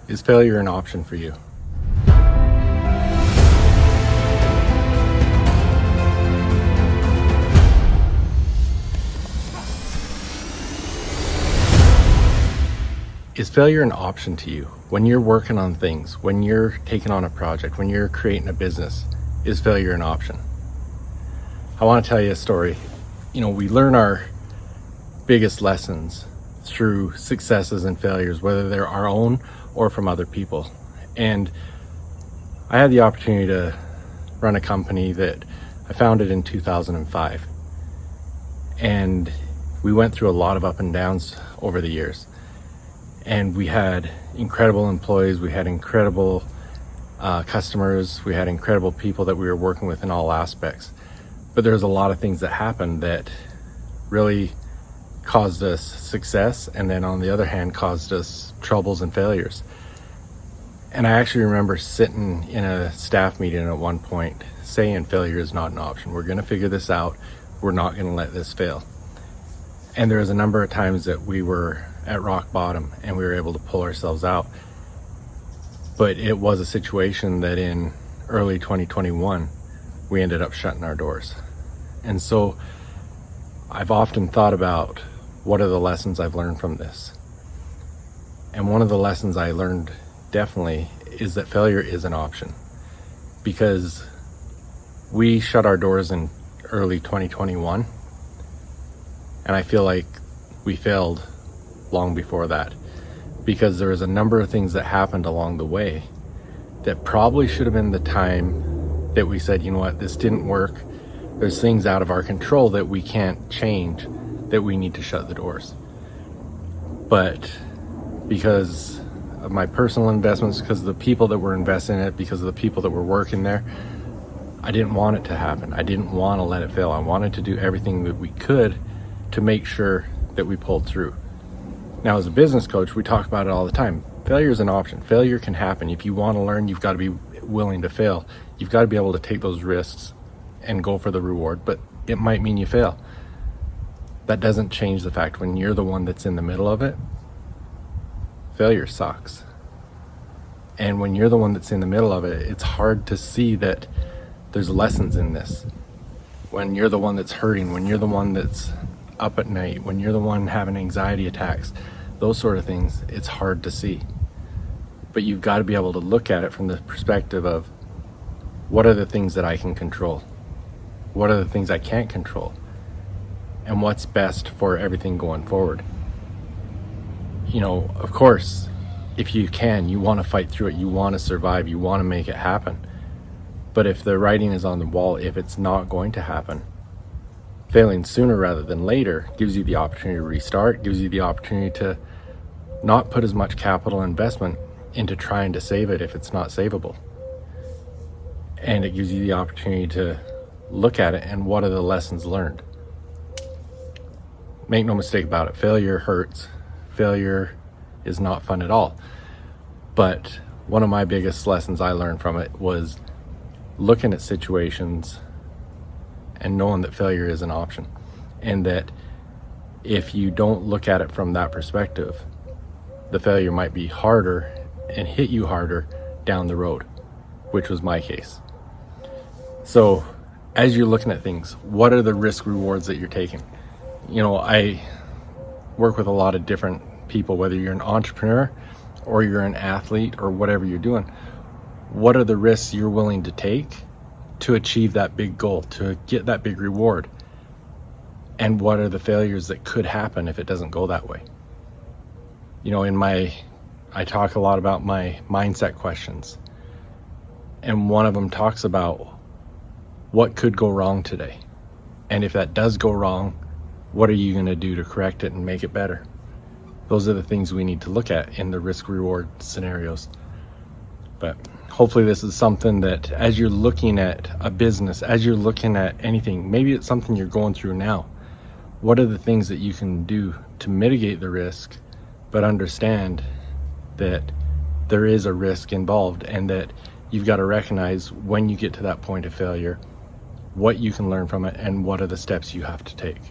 Is failure an option for you? Is failure an option to you? When you're working on things, when you're taking on a project, when you're creating a business, is failure an option? I want to tell you a story. We learn our biggest lessons through successes and failures, whether they're our own or from other people. And I had the opportunity to run a company that I founded in 2005. And we went through a lot of up and downs over the years. And we had incredible employees, we had incredible customers, we had incredible people that we were working with in all aspects. But there's a lot of things that happened that really caused us success, and then on the other hand caused us troubles and failures. And I actually remember sitting in a staff meeting at one point saying failure is not an option. We're going to figure this out. We're not going to let this fail. And there was a number of times that we were at rock bottom and we were able to pull ourselves out. But it was a situation that in early 2021, we ended up shutting our doors. And so I've often thought about what are the lessons I've learned from this. And one of the lessons I learned definitely is that failure is an option, because we shut our doors in early 2021. And I feel like we failed long before that, because there was a number of things that happened along the way that probably should have been the time that we said, you know what, this didn't work. There's things out of our control that we can't change, that we need to shut the doors. But because of my personal investments, because of the people that were investing in it, because of the people that were working there, I didn't want it to happen. I didn't want to let it fail. I wanted to do everything that we could to make sure that we pulled through. Now, as a business coach, we talk about it all the time. Failure is an option. Failure can happen. If you want to learn, you've got to be willing to fail. You've got to be able to take those risks and go for the reward, but it might mean you fail. That doesn't change the fact when you're the one that's in the middle of it, failure sucks. And when you're the one that's in the middle of it, it's hard to see that there's lessons in this. When you're the one that's hurting, when you're the one that's up at night, when you're the one having anxiety attacks, those sort of things, it's hard to see. But you've got to be able to look at it from the perspective of, what are the things that I can control? What are the things I can't control? And what's best for everything going forward? Of course, if you can, you want to fight through it, you want to survive, you want to make it happen. But if the writing is on the wall, if it's not going to happen, failing sooner rather than later gives you the opportunity to restart, gives you the opportunity to not put as much capital investment into trying to save it if it's not savable. And it gives you the opportunity to look at it and what are the lessons learned. Make no mistake about it, failure hurts. Failure is not fun at all. But one of my biggest lessons I learned from it was looking at situations and knowing that failure is an option, and that if you don't look at it from that perspective, the failure might be harder and hit you harder down the road, which was my case. So as you're looking at things, what are the risk rewards that you're taking? I work with a lot of different people, whether you're an entrepreneur or you're an athlete or whatever you're doing. What are the risks you're willing to take to achieve that big goal, to get that big reward? And what are the failures that could happen if it doesn't go that way? I talk a lot about my mindset questions. And one of them talks about what could go wrong today. And if that does go wrong, what are you going to do to correct it and make it better? Those are the things we need to look at in the risk reward scenarios. But hopefully this is something that as you're looking at a business, as you're looking at anything, maybe it's something you're going through now. What are the things that you can do to mitigate the risk, but understand that there is a risk involved, and that you've got to recognize when you get to that point of failure, what you can learn from it and what are the steps you have to take.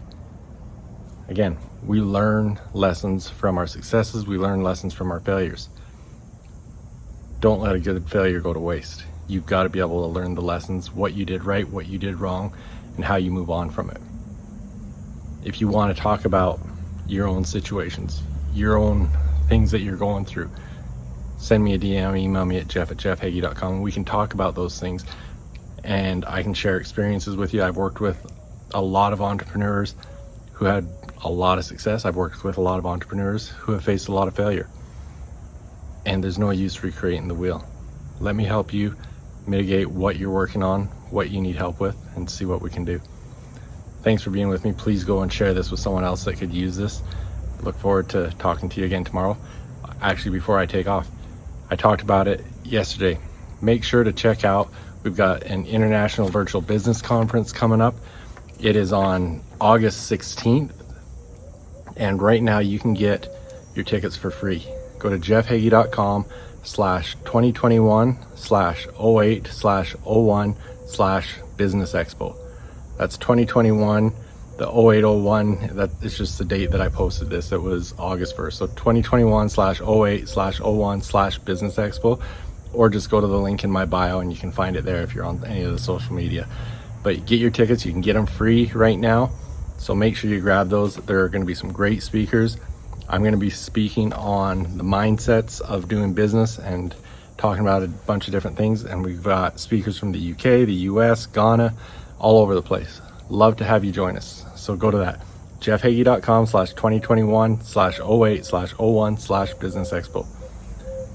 Again, we learn lessons from our successes, we learn lessons from our failures. Don't let a good failure go to waste. You've got to be able to learn the lessons, what you did right, what you did wrong, and how you move on from it. If you want to talk about your own situations, your own things that you're going through, send me a DM, email me at jeff@jeffheggie.com. We can talk about those things and I can share experiences with you. I've worked with a lot of entrepreneurs who had a lot of success. I've worked with a lot of entrepreneurs who have faced a lot of failure. And there's no use recreating the wheel. Let me help you mitigate what you're working on, what you need help with, and see what we can do. Thanks for being with me. Please go and share this with someone else that could use this. Look forward to talking to you again tomorrow. Actually, before I take off, I talked about it yesterday. Make sure to check out, we've got an international virtual business conference coming up. It is on August 16th. And right now you can get your tickets for free. Go to jeffheggie.com/2021/08/01/Business Expo. That's 2021. The 0801, that is just the date that I posted this. It was August 1st. So 2021/08/01/Business Expo, or just go to the link in my bio and you can find it there if you're on any of the social media. But get your tickets, you can get them free right now. So make sure you grab those. There are going to be some great speakers. I'm going to be speaking on the mindsets of doing business and talking about a bunch of different things. And we've got speakers from the UK, the US, Ghana, all over the place. Love to have you join us. So go to that, jeffheggie.com/2021/08/01/Business Expo.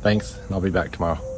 Thanks, and I'll be back tomorrow.